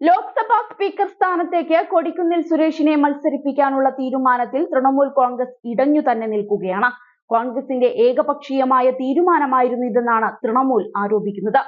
Lok Sabha speaker സ്ഥാനത്തേക്ക് കൊടിക്കുന്നിൽ സുരേഷിനെ മത്സരിപ്പിക്കാനുള്ള തീരുമാനത്തിൽ തൃണമൂൽ കോൺഗ്രസ് ഇടഞ്ഞു തന്നെ നിൽക്കുകയാണ്. കോൺഗ്രസിന്റെ ഏകപക്ഷീയമായ തീരുമാനമായിരുന്നു ഇതെന്നാണ് തൃണമൂൽ ആരോപിക്കുന്നത്.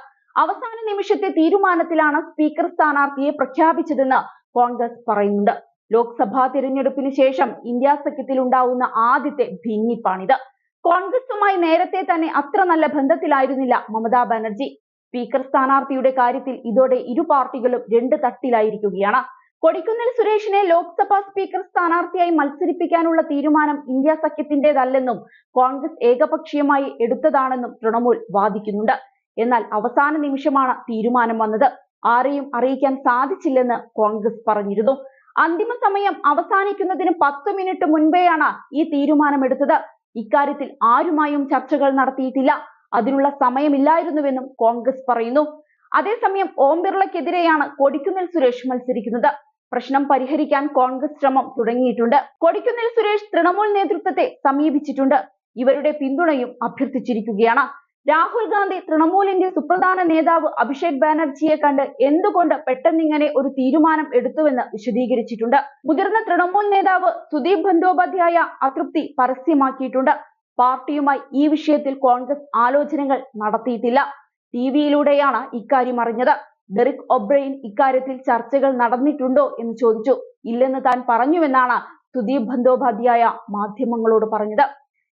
അവസാന നിമിഷത്തെ തീരുമാനത്തിലാണ് സ്പീക്കർ സ്ഥാനാർത്ഥിയെ പ്രഖ്യാപിച്ചതെന്ന് കോൺഗ്രസ് പറയുന്നുണ്ട്. ലോക്സഭാ തിരഞ്ഞെടുപ്പിന് ശേഷം ഇന്ത്യ സഖ്യത്തിൽ ഉണ്ടാവുന്ന ആദ്യത്തെ ഭിന്നിപ്പാണിത്. കോൺഗ്രസുമായി നേരത്തെ തന്നെ അത്ര നല്ല ബന്ധത്തിലായിരുന്നില്ല മമതാ ബാനർജി. സ്പീക്കർ സ്ഥാനാർത്ഥിയുടെ കാര്യത്തിൽ ഇതോടെ ഇരു പാർട്ടികളും രണ്ട് തട്ടിലായിരിക്കുകയാണ്. കൊടിക്കുന്നിൽ സുരേഷിനെ ലോക്സഭാ സ്പീക്കർ സ്ഥാനാർത്ഥിയായി മത്സരിപ്പിക്കാനുള്ള തീരുമാനം ഇന്ത്യ സഖ്യത്തിന്റേതല്ലെന്നും കോൺഗ്രസ് ഏകപക്ഷീയമായി എടുത്തതാണെന്നും തൃണമൂൽ വാദിക്കുന്നുണ്ട്. എന്നാൽ അവസാന നിമിഷമാണ് തീരുമാനം വന്നത്. ആരെയും അറിയിക്കാൻ സാധിച്ചില്ലെന്ന് കോൺഗ്രസ് പറഞ്ഞിരുന്നു. അന്തിമ സമയം അവസാനിക്കുന്നതിന് 10 മിനിറ്റ് മുൻപേയാണ് ഈ തീരുമാനമെടുത്തത്. ഇക്കാര്യത്തിൽ ആരുമായും ചർച്ചകൾ നടത്തിയിട്ടില്ല. അതിനുള്ള സമയമില്ലായിരുന്നുവെന്നും കോൺഗ്രസ് പറയുന്നു. അതേസമയം ഓം ബിർളയ്ക്കെതിരെയാണ് കൊടിക്കുന്നിൽ സുരേഷ് മത്സരിക്കുന്നത്. പ്രശ്നം പരിഹരിക്കാൻ കോൺഗ്രസ് ശ്രമം തുടങ്ങിയിട്ടുണ്ട്. കൊടിക്കുന്നിൽ സുരേഷ് തൃണമൂൽ നേതൃത്വത്തെ സമീപിച്ചിട്ടുണ്ട്. ഇവരുടെ പിന്തുണയും അഭ്യർത്ഥിച്ചിരിക്കുകയാണ്. രാഹുൽ ഗാന്ധി തൃണമൂലിന്റെ സുപ്രധാന നേതാവ് അഭിഷേക് ബാനർജിയെ കണ്ട് എന്തുകൊണ്ട് പെട്ടെന്നിങ്ങനെ ഒരു തീരുമാനം എടുത്തുവെന്ന് വിശദീകരിച്ചിട്ടുണ്ട്. മുതിർന്ന തൃണമൂൽ നേതാവ് സുദീപ് ബന്ദോപാധ്യായ അതൃപ്തി പരസ്യമാക്കിയിട്ടുണ്ട്. പാർട്ടിയുമായി ഈ വിഷയത്തിൽ കോൺഗ്രസ് ആലോചനകൾ നടത്തിയിട്ടില്ല. ടിവിയിലൂടെയാണ് ഇക്കാര്യം അറിഞ്ഞത്. ഡെറിക് ഒബ്രെയിൻ ഇക്കാര്യത്തിൽ ചർച്ചകൾ നടന്നിട്ടുണ്ടോ എന്ന് ചോദിച്ചു. ഇല്ലെന്ന് താൻ പറഞ്ഞുവെന്നാണ് സുദീപ് ബന്ദോപാധ്യായ മാധ്യമങ്ങളോട് പറഞ്ഞത്.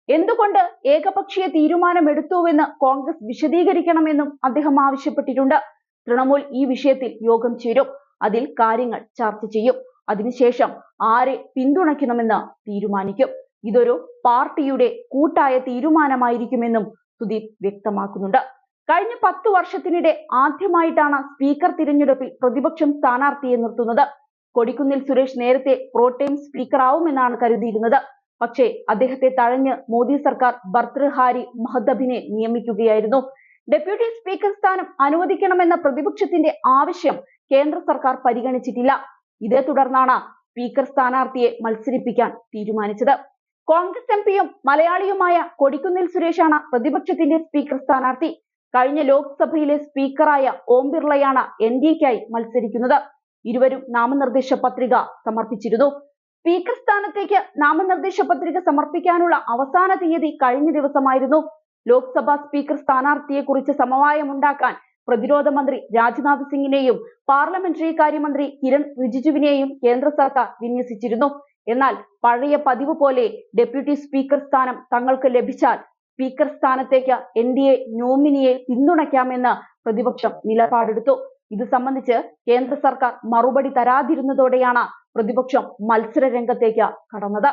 എന്തുകൊണ്ട് ഏകപക്ഷീയ തീരുമാനമെടുത്തുവെന്ന് കോൺഗ്രസ് വിശദീകരിക്കണമെന്നും അദ്ദേഹം ആവശ്യപ്പെട്ടിട്ടുണ്ട്. തൃണമൂൽ ഈ വിഷയത്തിൽ യോഗം ചേരും. അതിൽ കാര്യങ്ങൾ ചർച്ച ചെയ്യും. അതിനുശേഷം ആരെ പിന്തുണയ്ക്കണമെന്ന് തീരുമാനിക്കും. ഇതൊരു പാർട്ടിയുടെ കൂട്ടായ തീരുമാനമായിരിക്കുമെന്നും സുദീപ് വ്യക്തമാക്കുന്നുണ്ട്. കഴിഞ്ഞ 10 വർഷത്തിനിടെ ആദ്യമായിട്ടാണ് സ്പീക്കർ തിരഞ്ഞെടുപ്പിൽ പ്രതിപക്ഷം സ്ഥാനാർത്ഥിയെ നിർത്തുന്നത്. കൊടിക്കുന്നിൽ സുരേഷ് നേരത്തെ പ്രോടൈം സ്പീക്കർ ആവുമെന്നാണ് കരുതിയിരുന്നത്. പക്ഷേ അദ്ദേഹത്തെ തഴഞ്ഞ് മോദി സർക്കാർ ഭർതൃഹാരി മഹ്തബിനെ നിയമിക്കുകയായിരുന്നു. ഡെപ്യൂട്ടി സ്പീക്കർ സ്ഥാനം അനുവദിക്കണമെന്ന പ്രതിപക്ഷത്തിന്റെ ആവശ്യം കേന്ദ്ര സർക്കാർ പരിഗണിച്ചിട്ടില്ല. ഇതേ തുടർന്നാണ് സ്പീക്കർ സ്ഥാനാർത്ഥിയെ മത്സരിപ്പിക്കാൻ തീരുമാനിച്ചത്. കോൺഗ്രസ് എംപിയും മലയാളിയുമായ കൊടിക്കുന്നിൽ സുരേഷാണ് പ്രതിപക്ഷത്തിന്റെ സ്പീക്കർ സ്ഥാനാർത്ഥി. കഴിഞ്ഞ ലോക്സഭയിലെ സ്പീക്കറായ ഓം ബിർളയാണ് എൻഡിഎക്കായി മത്സരിക്കുന്നത്. ഇരുവരും നാമനിർദ്ദേശ പത്രിക സമർപ്പിച്ചിരുന്നു. സ്പീക്കർ സ്ഥാനത്തേക്ക് നാമനിർദ്ദേശ പത്രിക സമർപ്പിക്കാനുള്ള അവസാന തീയതി കഴിഞ്ഞ ദിവസമായിരുന്നു. ലോക്സഭാ സ്പീക്കർ സ്ഥാനാർത്ഥിയെക്കുറിച്ച് സമവായമുണ്ടാക്കാൻ പ്രതിരോധ മന്ത്രി രാജ്നാഥ് സിംഗിനെയും പാർലമെന്ററി കാര്യമന്ത്രി കിരൺ റിജിജുവിനെയും കേന്ദ്ര സർക്കാർ വിന്യസിച്ചിരുന്നു. എന്നാൽ പഴയ പതിവ് പോലെ ഡെപ്യൂട്ടി സ്പീക്കർ സ്ഥാനം തങ്ങൾക്ക് ലഭിച്ചാൽ സ്പീക്കർ സ്ഥാനത്തേക്ക് എൻഡിഎ നോമിനിയെ പിന്തുണയ്ക്കാമെന്ന് പ്രതിപക്ഷം നിലപാടെടുത്തു. ഇത് സംബന്ധിച്ച് കേന്ദ്ര സർക്കാർ മറുപടി തരാതിരുന്നതോടെയാണ് പ്രതിപക്ഷം മത്സര രംഗത്തേക്ക് കടന്നത്.